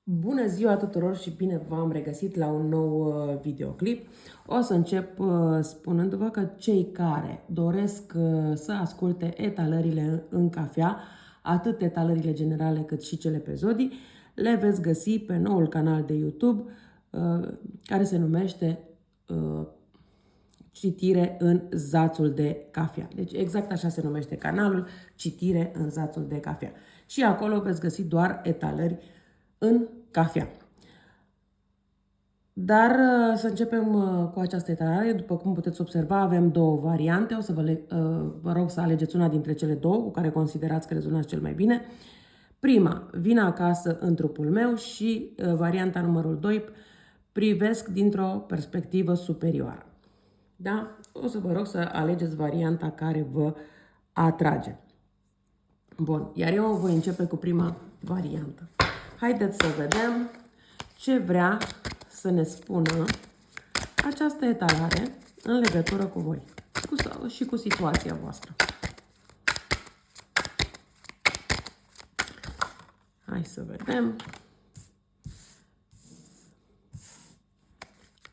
Bună ziua tuturor și bine v-am regăsit la un nou videoclip. O să încep spunându-vă că cei care doresc să asculte etalările în cafea, atât etalările generale cât și cele pe zodii, le veți găsi pe noul canal de YouTube care se numește Citire în zațul de cafea. Deci exact așa se numește canalul, Citire în zațul de cafea. Și acolo veți găsi doar etalări în cafea. Dar să începem cu această etalare. După cum puteți observa, avem două variante. O să vă rog să alegeți una dintre cele două cu care considerați că rezonați cel mai bine. Prima, vin acasă în trupul meu și varianta numărul 2, privesc dintr-o perspectivă superioară. Da? O să vă rog să alegeți varianta care vă atrage. Bun, iar eu voi începe cu prima variantă. Haideți să vedem ce vrea să ne spună această etalare în legătură cu voi și cu situația voastră. Hai să vedem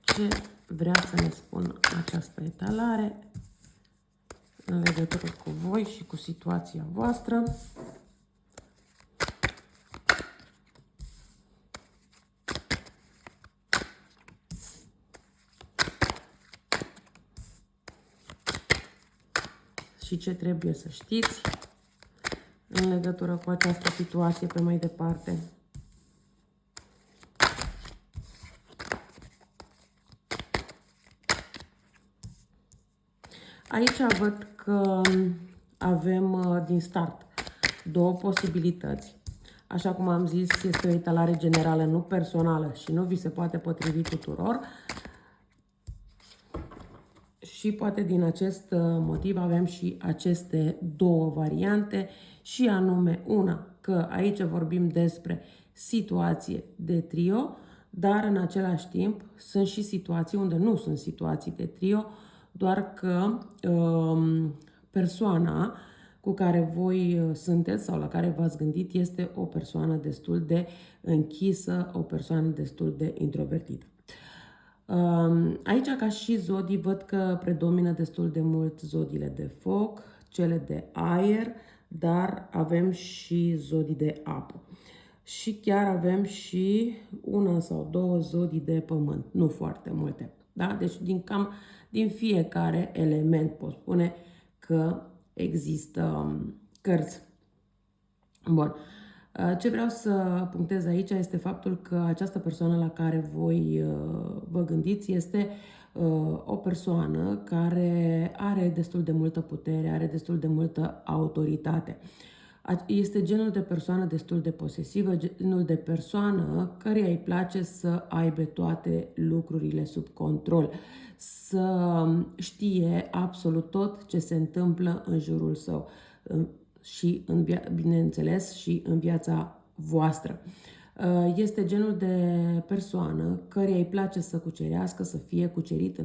ce vrea să ne spună această etalare în legătură cu voi și cu situația voastră. Și ce trebuie să știți în legătură cu această situație pe mai departe. Aici văd că avem din start două posibilități. Așa cum am zis, este o etalare generală, nu personală și nu vi se poate potrivi tuturor. Și poate din acest motiv avem și aceste două variante și anume una, că aici vorbim despre situație de trio, dar în același timp sunt și situații unde nu sunt situații de trio, doar că persoana cu care voi sunteți sau la care v-ați gândit este o persoană destul de închisă, o persoană destul de introvertită. Aici, ca și zodii, văd că predomină destul de mult zodiile de foc, cele de aer, dar avem și zodii de apă. Și chiar avem și una sau două zodii de pământ, nu foarte multe. Da? Deci din fiecare element pot spune că există cărți. Bun. Ce vreau să punctez aici este faptul că această persoană la care voi vă gândiți este o persoană care are destul de multă putere, are destul de multă autoritate. Este genul de persoană destul de posesivă, genul de persoană căreia îi place să aibă toate lucrurile sub control, să știe absolut tot ce se întâmplă în jurul său și, bineînțeles, și în viața voastră. Este genul de persoană căreia îi place să cucerească, să fie cucerit,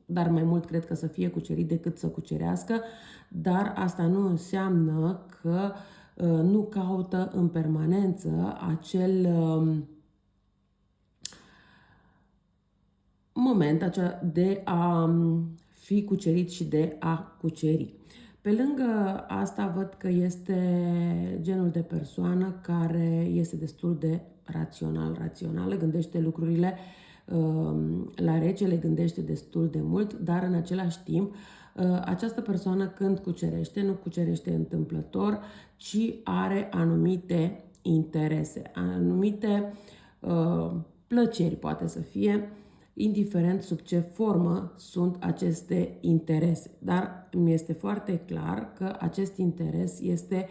dar mai mult cred că să fie cucerit decât să cucerească, dar asta nu înseamnă că nu caută în permanență acel moment de a fi cucerit și de a cuceri. Pe lângă asta văd că este genul de persoană care este destul de rațională, gândește lucrurile la rece, le gândește destul de mult, dar în același timp această persoană când cucerește, nu cucerește întâmplător, ci are anumite interese, anumite plăceri poate să fie, indiferent sub ce formă sunt aceste interese. Dar mi este foarte clar că acest interes este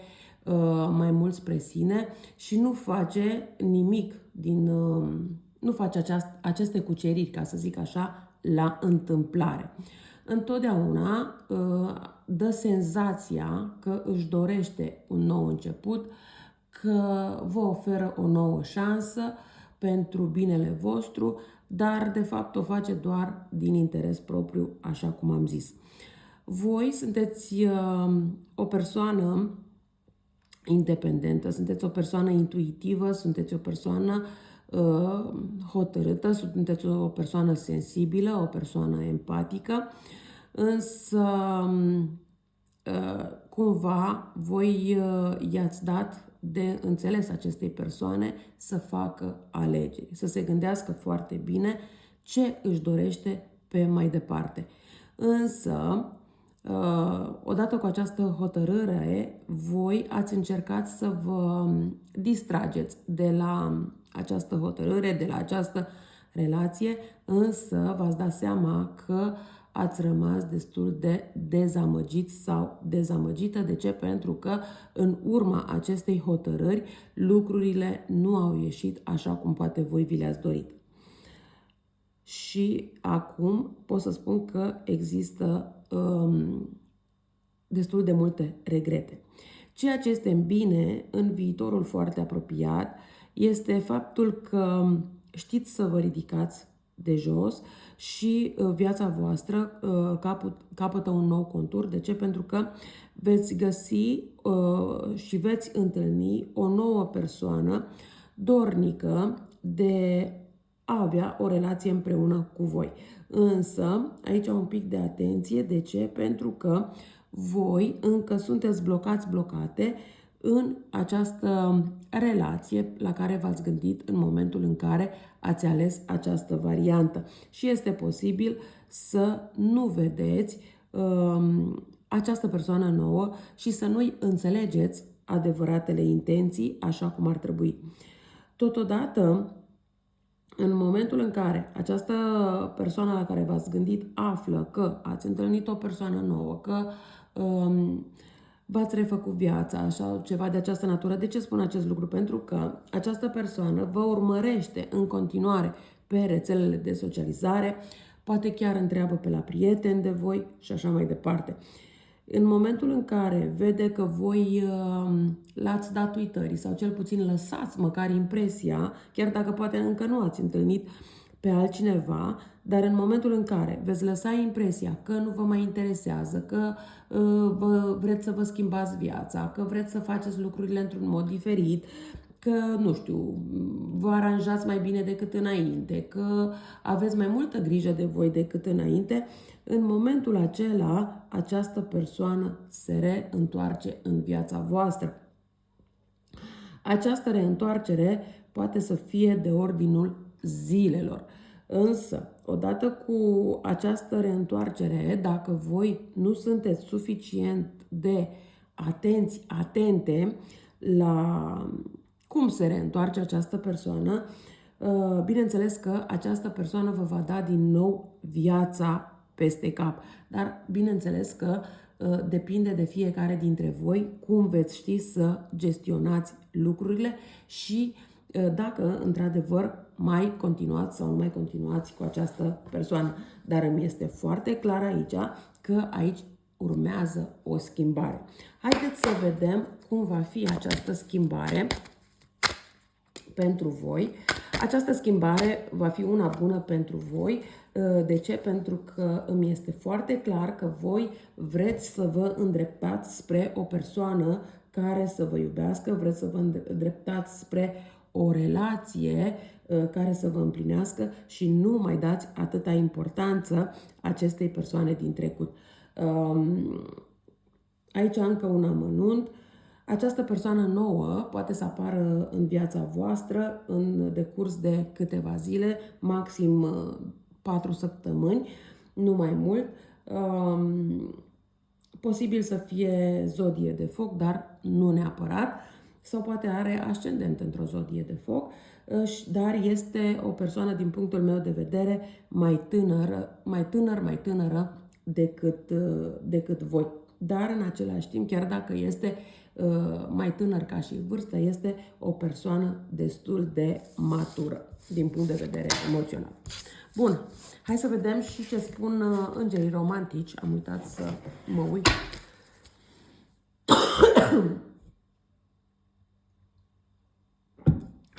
mai mult spre sine și nu face nimic nu face aceste cuceriri, ca să zic așa, la întâmplare. Întotdeauna dă senzația că își dorește un nou început, că vă oferă o nouă șansă pentru binele vostru, dar de fapt o face doar din interes propriu, așa cum am zis. Voi sunteți o persoană independentă, sunteți o persoană intuitivă, sunteți o persoană hotărâtă, sunteți o persoană sensibilă, o persoană empatică, însă cumva voi i-ați dat de înțeles acestei persoane să facă alegeri, să se gândească foarte bine ce își dorește pe mai departe. Însă, odată cu această hotărâre, voi ați încercat să vă distrageți de la această hotărâre, de la această relație, însă v-ați dat seama că ați rămas destul de dezamăgit sau dezamăgită. De ce? Pentru că în urma acestei hotărâri lucrurile nu au ieșit așa cum poate voi vi le-ați dorit. Și acum pot să spun că există destul de multe regrete. Ceea ce este bine în viitorul foarte apropiat este faptul că știți să vă ridicați de jos și viața voastră capătă un nou contur. De ce? Pentru că veți găsi și veți întâlni o nouă persoană dornică de a avea o relație împreună cu voi. Însă, aici un pic de atenție. De ce? Pentru că voi încă sunteți blocate în această relație la care v-ați gândit în momentul în care ați ales această variantă. Și este posibil să nu vedeți această persoană nouă și să nu-i înțelegeți adevăratele intenții așa cum ar trebui. Totodată, în momentul în care această persoană la care v-ați gândit află că ați întâlnit o persoană nouă, că v-ați refăcut viața, sau ceva de această natură. De ce spun acest lucru? Pentru că această persoană vă urmărește în continuare pe rețelele de socializare, poate chiar întreabă pe la prieteni de voi și așa mai departe. În momentul în care vede că voi l-ați dat uitării sau cel puțin lăsați măcar impresia, chiar dacă poate încă nu ați întâlnit pe altcineva, dar în momentul în care veți lăsa impresia că nu vă mai interesează, că vreți să vă schimbați viața, că vreți să faceți lucrurile într-un mod diferit, că, nu știu, vă aranjați mai bine decât înainte, că aveți mai multă grijă de voi decât înainte, în momentul acela, această persoană se reîntoarce în viața voastră. Această reîntoarcere poate să fie de ordinul zilelor. Însă, odată cu această reîntoarcere, dacă voi nu sunteți suficient de atente la cum se reîntoarce această persoană, bineînțeles că această persoană vă va da din nou viața peste cap. Dar bineînțeles că depinde de fiecare dintre voi cum veți ști să gestionați lucrurile și dacă într-adevăr mai continuați sau nu mai continuați cu această persoană. Dar îmi este foarte clar aici că aici urmează o schimbare. Haideți să vedem cum va fi această schimbare pentru voi. Această schimbare va fi una bună pentru voi. De ce? Pentru că îmi este foarte clar că voi vreți să vă îndreptați spre o persoană care să vă iubească, vreți să vă îndreptați spre o relație care să vă împlinească și nu mai dați atâta importanță acestei persoane din trecut. Aici încă un amănunt. Această persoană nouă poate să apară în viața voastră în decurs de câteva zile, maxim 4 săptămâni, nu mai mult. Posibil să fie zodie de foc, dar nu neapărat. Sau poate are ascendent într-o zodie de foc, dar este o persoană, din punctul meu de vedere, mai tânără decât voi. Dar în același timp, chiar dacă este mai tânăr ca și vârstă, este o persoană destul de matură din punct de vedere emoțional. Bun, hai să vedem și ce spun îngerii romantici. Am uitat să mă uit.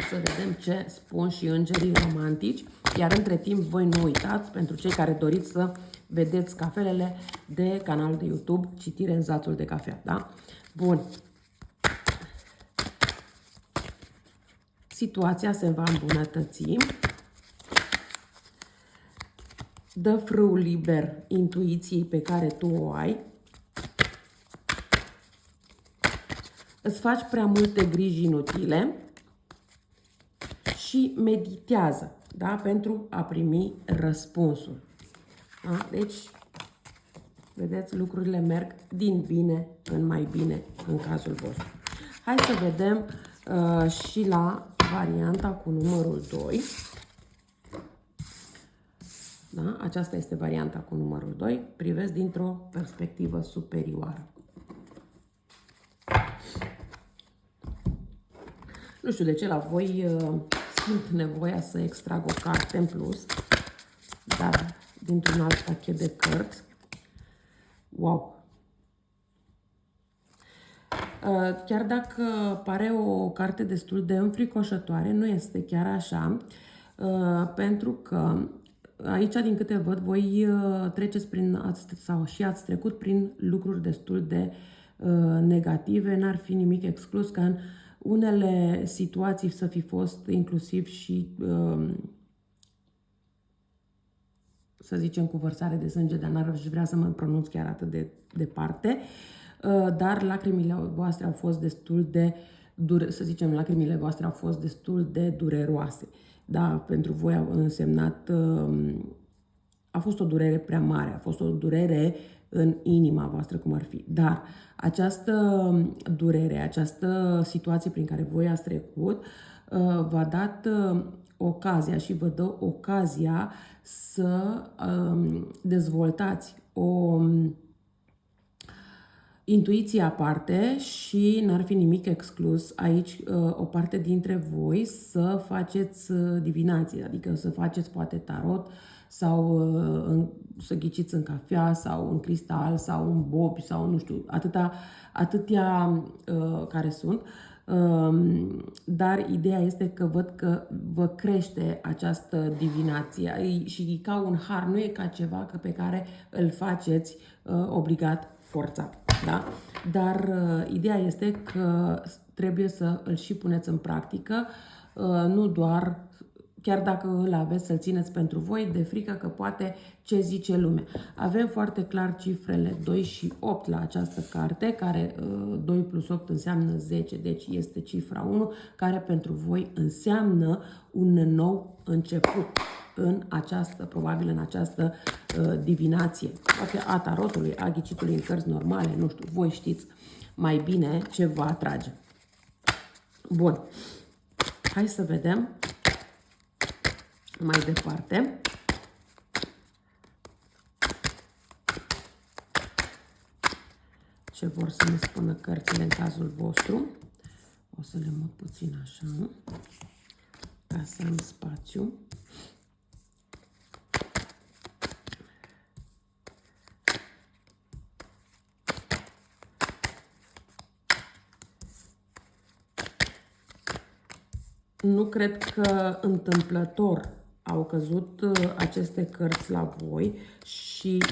Să vedem ce spun și îngerii romantici. Iar între timp, voi nu uitați, pentru cei care doriți să vedeți cafelele de canal de YouTube, Citire în Zațul de Cafea, da? Bun. situația se va îmbunătăți. Dă frâu liber intuiției pe care tu o ai. Îți faci prea multe griji inutile și meditează, da? Pentru a primi răspunsul. Da? Deci, vedeți, lucrurile merg din bine în mai bine în cazul vostru. Hai să vedem și la varianta cu numărul 2. Da? Aceasta este varianta cu numărul 2. Privesc dintr-o perspectivă superioară. Nu știu de ce la voi simt nevoia să extrag o carte în plus, dar dintr-un alt pachet de cărți. Wow! Chiar dacă pare o carte destul de înfricoșătoare, nu este chiar așa, pentru că aici, din câte văd, voi treceți prin, sau și ați trecut prin lucruri destul de negative. N-ar fi nimic exclus ca în unele situații să fi fost inclusiv și, să zicem, cu vărsare de sânge, dar n-aș vrea să mă pronunț chiar atât de departe. Dar lacrimile voastre au fost destul de, să zicem, lacrimile voastre au fost destul de dureroase. Da, pentru voi a însemnat, a fost o durere prea mare, a fost o durere în inima voastră, cum ar fi. Dar această durere, această situație prin care voi ați trecut, v-a dat ocazia și vă dă ocazia să dezvoltați o intuiție aparte și n-ar fi nimic exclus aici o parte dintre voi să faceți divinație, adică să faceți poate tarot sau să ghiciți în cafea sau în cristal sau în bobi sau nu știu, atâtea care sunt. Dar ideea este că văd că vă crește această divinație și e ca un har, nu e ca ceva pe care îl faceți obligat, forțat. Da? Dar ideea este că trebuie să îl și puneți în practică, nu doar, chiar dacă îl aveți, să-l țineți pentru voi, de frică că poate ce zice lumea. Avem foarte clar cifrele 2 și 8 la această carte, care 2 plus 8 înseamnă 10, deci este cifra 1, care pentru voi înseamnă un nou început în această, probabil în această divinație. Poate a tarotului, a ghicitului în cărți normale, nu știu, voi știți mai bine ce vă atrage. Bun. Hai să vedem mai departe. Ce vor să ne spună cărțile în cazul vostru. O să le mut puțin așa, ca să am spațiu. Nu cred că întâmplător au căzut aceste cărți la voi și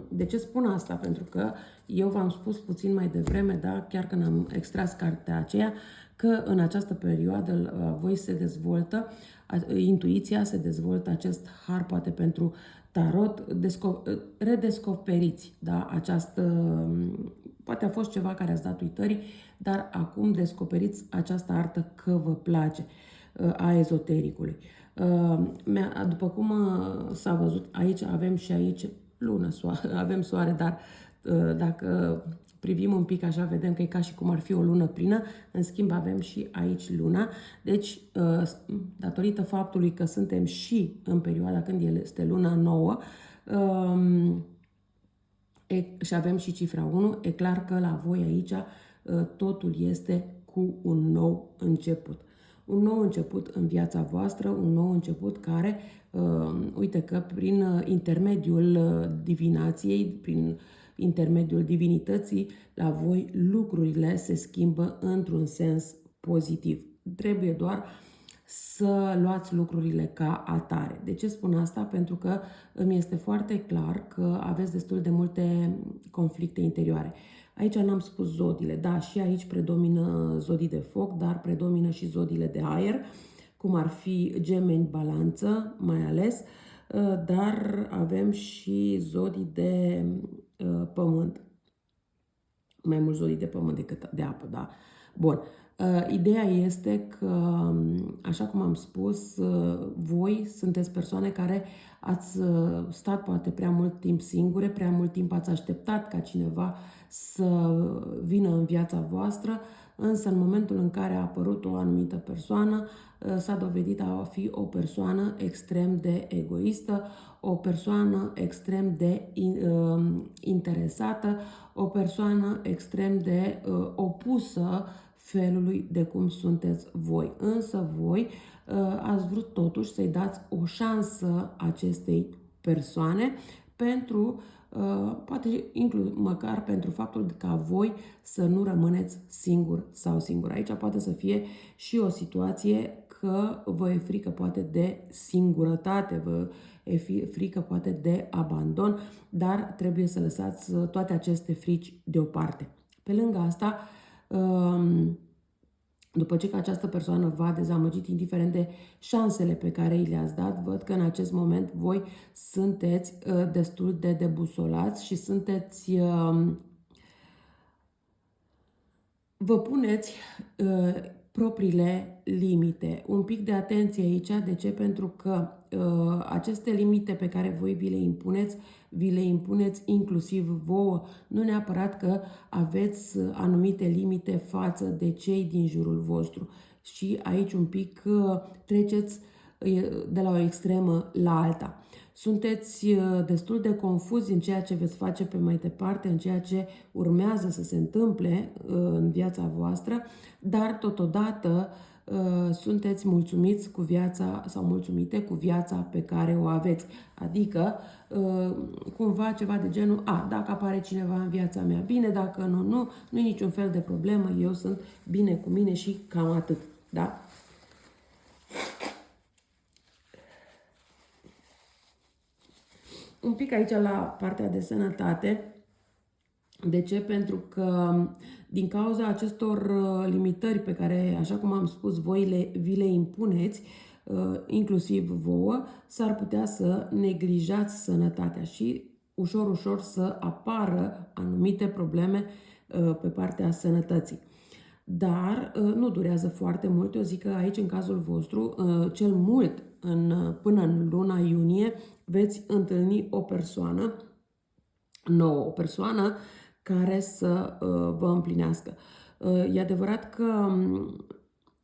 de ce spun asta? Pentru că eu v-am spus puțin mai devreme, da, chiar când am extras cartea aceea, că în această perioadă voi se dezvoltă, intuiția se dezvoltă, acest har poate pentru tarot, redescoperiți, da, această, poate a fost ceva care ați dat uitării, dar acum descoperiți această artă că vă place, a ezotericului. După cum s-a văzut, aici avem și aici lună, soare, avem soare, dar dacă privim un pic așa, vedem că e ca și cum ar fi o lună plină, în schimb avem și aici luna. Deci, datorită faptului că suntem și în perioada când este luna nouă, și avem și cifra 1, e clar că la voi aici totul este cu un nou început. Un nou început în viața voastră, un nou început care, uite că prin intermediul divinației, prin intermediul divinității, la voi lucrurile se schimbă într-un sens pozitiv. Trebuie doar să luați lucrurile ca atare. De ce spun asta? Pentru că îmi este foarte clar că aveți destul de multe conflicte interioare. Aici n-am spus zodiile, da, și aici predomină zodii de foc, dar predomină și zodiile de aer, cum ar fi Gemeni, Balanță, mai ales, dar avem și zodii de pământ. Mai mulți zodii de pământ decât de apă, da? Bun. Ideea este că, așa cum am spus, voi sunteți persoane care ați stat poate prea mult timp singure, prea mult timp ați așteptat ca cineva să vină în viața voastră, însă în momentul în care a apărut o anumită persoană, s-a dovedit a fi o persoană extrem de egoistă, o persoană extrem de interesată, o persoană extrem de opusă felului de cum sunteți voi. Însă voi ați vrut totuși să-i dați o șansă acestei persoane pentru, poate măcar pentru faptul că voi să nu rămâneți singur sau singur. Aici poate să fie și o situație că vă e frică poate de singurătate, vă e frică poate de abandon, dar trebuie să lăsați toate aceste frici deoparte. Pe lângă asta, după ce această persoană v-a dezamăgit, indiferent de șansele pe care i le-ați dat, văd că în acest moment voi sunteți destul de debusolați și sunteți... Vă puneți propriile limite. Un pic de atenție aici. De ce? Pentru că aceste limite pe care voi vi le impuneți inclusiv vouă. Nu neapărat că aveți anumite limite față de cei din jurul vostru. Și aici un pic treceți de la o extremă la alta. Sunteți destul de confuzi în ceea ce veți face pe mai departe, în ceea ce urmează să se întâmple în viața voastră, dar totodată sunteți mulțumiți cu viața sau mulțumite cu viața pe care o aveți. Adică cumva ceva de genul, dacă apare cineva în viața mea, bine, dacă nu e niciun fel de problemă, eu sunt bine cu mine și cam atât. Da? Un pic aici la partea de sănătate. De ce? Pentru că din cauza acestor limitări pe care, așa cum am spus, vi le impuneți, inclusiv vouă, s-ar putea să neglijați sănătatea și ușor, ușor să apară anumite probleme pe partea sănătății. Dar nu durează foarte mult. Eu zic că aici, în cazul vostru, cel mult până în luna iunie, veți întâlni o persoană nouă, o persoană care să vă împlinească. E adevărat că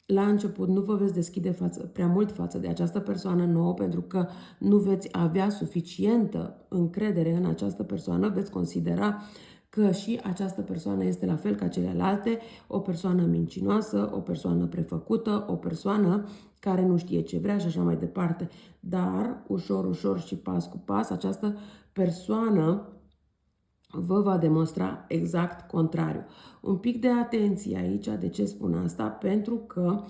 la început nu vă veți deschide prea mult față de această persoană nouă, pentru că nu veți avea suficientă încredere în această persoană, veți considera că și această persoană este la fel ca celelalte, o persoană mincinoasă, o persoană prefăcută, o persoană care nu știe ce vrea și așa mai departe. Dar, ușor, ușor și pas cu pas, această persoană vă va demonstra exact contrariu. Un pic de atenție aici. De ce spun asta? Pentru că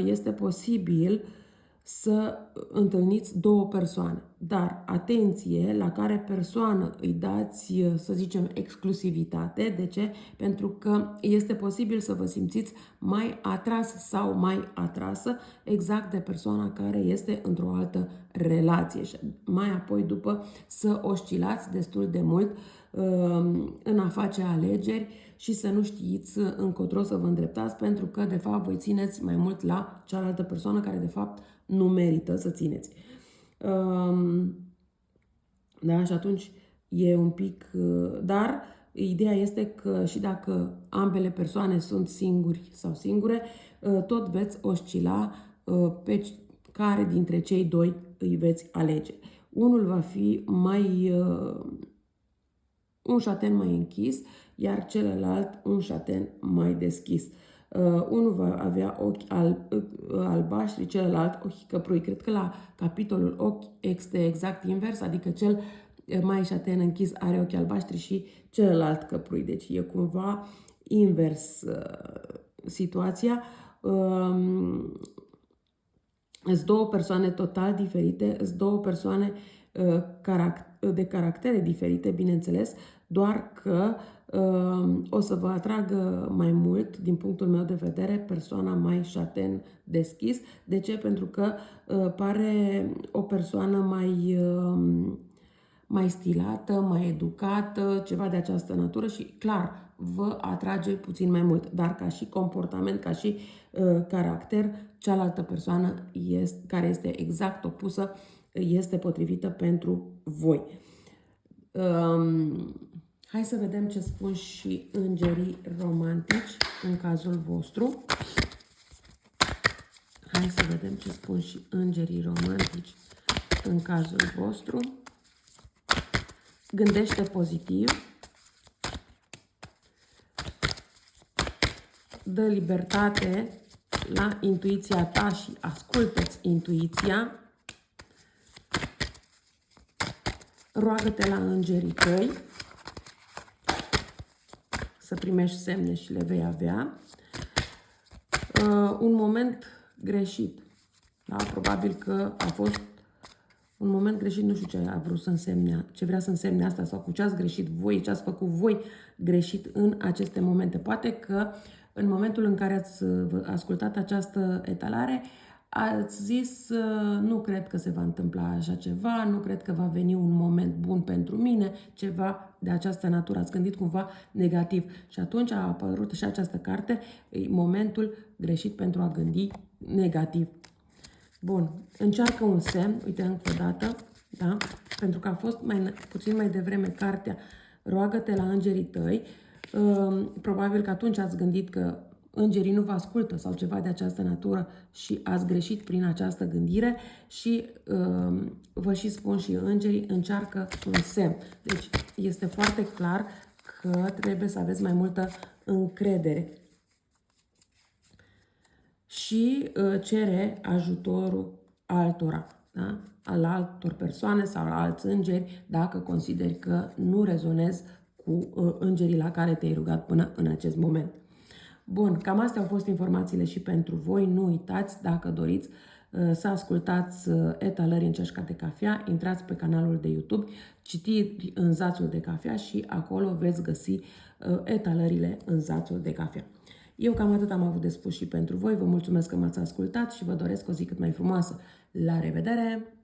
este posibil să întâlniți două persoane. Dar atenție la care persoană îi dați, să zicem, exclusivitate. De ce? Pentru că este posibil să vă simțiți mai atras sau mai atrasă exact de persoana care este într-o altă relație. Și mai apoi, după, să oscilați destul de mult în a face alegeri și să nu știți încotro să vă îndreptați, pentru că, de fapt, voi țineți mai mult la cealaltă persoană care, de fapt, nu merită să țineți. Da? Și atunci e un pic... Dar ideea este că și dacă ambele persoane sunt singuri sau singure, tot veți oscila pe care dintre cei doi îi veți alege. Unul va fi mai... un șaten mai închis, iar celălalt un șaten mai deschis. Unul va avea ochi albaștri, celălalt ochi căprui. Cred că la capitolul ochi este exact invers, adică cel mai șaten închis are ochi albaștri și celălalt căprui. Deci e cumva invers situația. Sunt două persoane total diferite, sunt două persoane de caractere diferite, bineînțeles, doar că o să vă atragă mai mult, din punctul meu de vedere, persoana mai șaten deschis. De ce? Pentru că pare o persoană mai stilată, mai educată, ceva de această natură și clar vă atrage puțin mai mult, dar ca și comportament, ca și caracter, cealaltă persoană care este exact opusă este potrivită pentru voi. Hai să vedem ce spun și îngerii romantici în cazul vostru. Hai să vedem ce spun și îngerii romantici în cazul vostru. Gândește pozitiv. Dă libertate la intuiția ta și ascultă-ți intuiția. Roagă-te la îngerii tăi să primești semne și le vei avea. Un moment greșit. Da? Probabil că a fost un moment greșit, nu știu ce a vrut să însemne, ce vrea să însemne asta sau cu ce ați greșit voi, ce ați făcut voi greșit în aceste momente. Poate că în momentul în care ați ascultat această etalare, ați zis, nu cred că se va întâmpla așa ceva, nu cred că va veni un moment bun pentru mine, ceva de această natură. Ați gândit cumva negativ și atunci a apărut și această carte, momentul greșit pentru a gândi negativ. Bun, încearcă un semn, uite încă o dată, da? Pentru că a fost puțin mai devreme cartea roagă-te la îngerii tăi. Probabil că atunci ați gândit că îngerii nu vă ascultă sau ceva de această natură și ați greșit prin această gândire și vă și spun și îngerii, încearcă un semn. Deci este foarte clar că trebuie să aveți mai multă încredere și cere ajutorul altora, da? Al altor persoane sau la alți îngeri, dacă consideri că nu rezonezi cu îngerii la care te-ai rugat până în acest moment. Bun, cam astea au fost informațiile și pentru voi. Nu uitați, dacă doriți să ascultați etalări în ceașca de cafea, intrați pe canalul de YouTube, citiri în zațul de cafea și acolo veți găsi etalările în zațul de cafea. Eu cam atât am avut de spus și pentru voi. Vă mulțumesc că m-ați ascultat și vă doresc o zi cât mai frumoasă. La revedere!